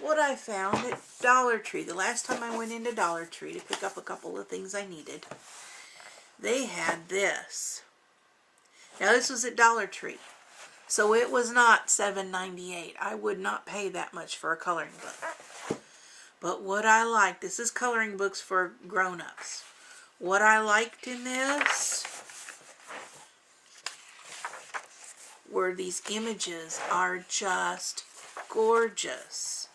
what I found at Dollar Tree. The last time I went into Dollar Tree to pick up a couple of things I needed, they had this. Now this was at Dollar Tree, so it was not $7.98. I would not pay that much for a coloring book. But what I liked, this is coloring books for grown-ups. What I liked in this were these images are just gorgeous.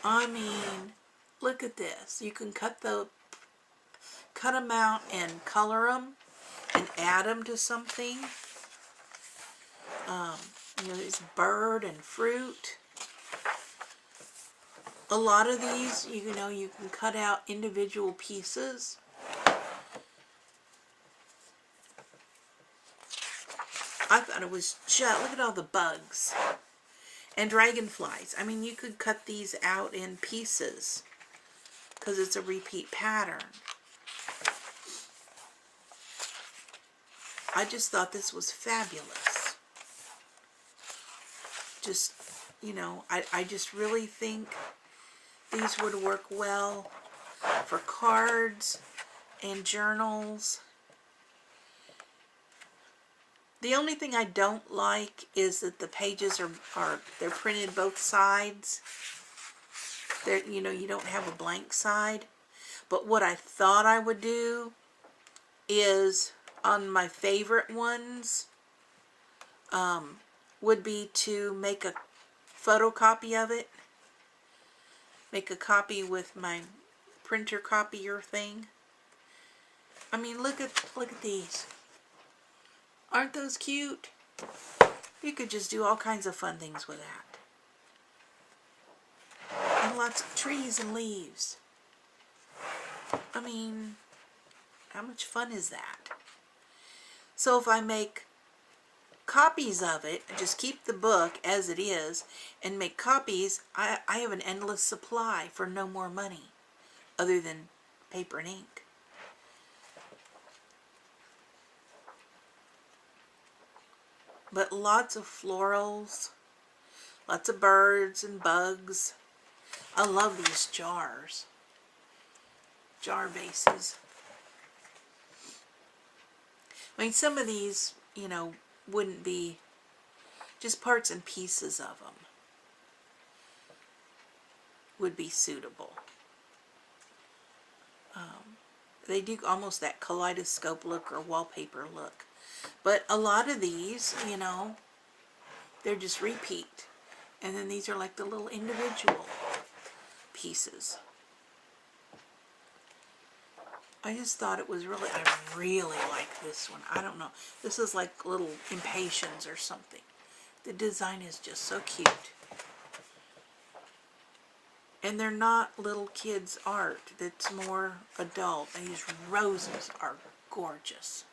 I mean, look at this. You can cut them out and color them and add them to something. You know, there's bird and fruit. A lot of these, you know, you can cut out individual pieces. I thought it was just, look at all the bugs. And dragonflies. I mean, you could cut these out in pieces because it's a repeat pattern. I just thought this was fabulous. Just, you know, I just really think these would work well for cards and journals. The only thing I don't like is that the pages they're printed both sides. They're, you know, you don't have a blank side. But what I thought I would do is, on my favorite ones, would be to make a photocopy of it. Make a copy with my printer copier thing. I mean, look at these. Aren't those cute? You could just do all kinds of fun things with that. And lots of trees and leaves. I mean, how much fun is that? So if I make copies of it, just keep the book as it is, and make copies, I have an endless supply for no more money, other than paper and ink. But lots of florals, lots of birds and bugs. I love these jars. Jar bases. I mean, some of these, you know, wouldn't be, just parts and pieces of them would be suitable. They do almost that kaleidoscope look or wallpaper look. But a lot of these, you know, they're just repeat. And then these are like the little individual pieces. I just thought it was really, I really like this one. I don't know. This is like little impatiens or something. The design is just so cute. And they're not little kids' art. It's more adult. And these roses are gorgeous.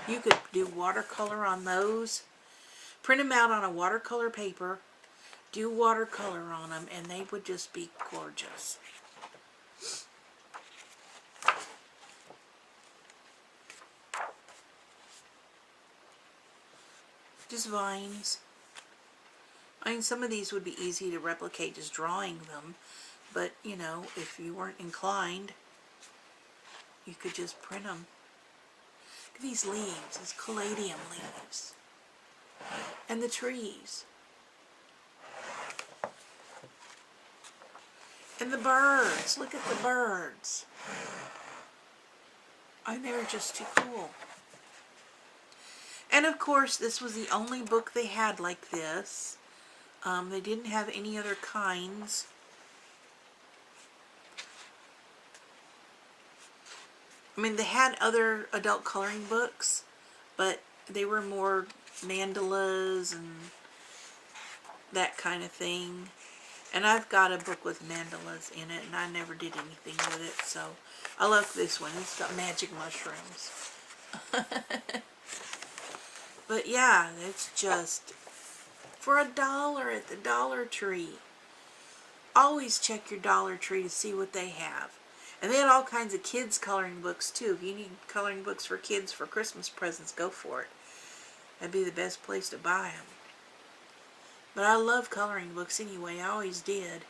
You could do watercolor on those. Print them out on a watercolor paper. Do watercolor on them, and they would just be gorgeous. Just vines. I mean, some of these would be easy to replicate just drawing them, but, you know, if you weren't inclined, you could just print them. Look at these leaves, these caladium leaves. And the trees. And the birds. Look at the birds. I think they're just too cool. And of course, this was the only book they had like this. They didn't have any other kinds. I mean, they had other adult coloring books, but they were more mandalas and that kind of thing. And I've got a book with mandalas in it, and I never did anything with it, so I love this one. It's got magic mushrooms. But yeah, it's just for $1 at the Dollar Tree. Always check your Dollar Tree to see what they have. And they had all kinds of kids coloring books too. If you need coloring books for kids for Christmas presents, go for it. That'd be the best place to buy them. But I love coloring books anyway. I always did.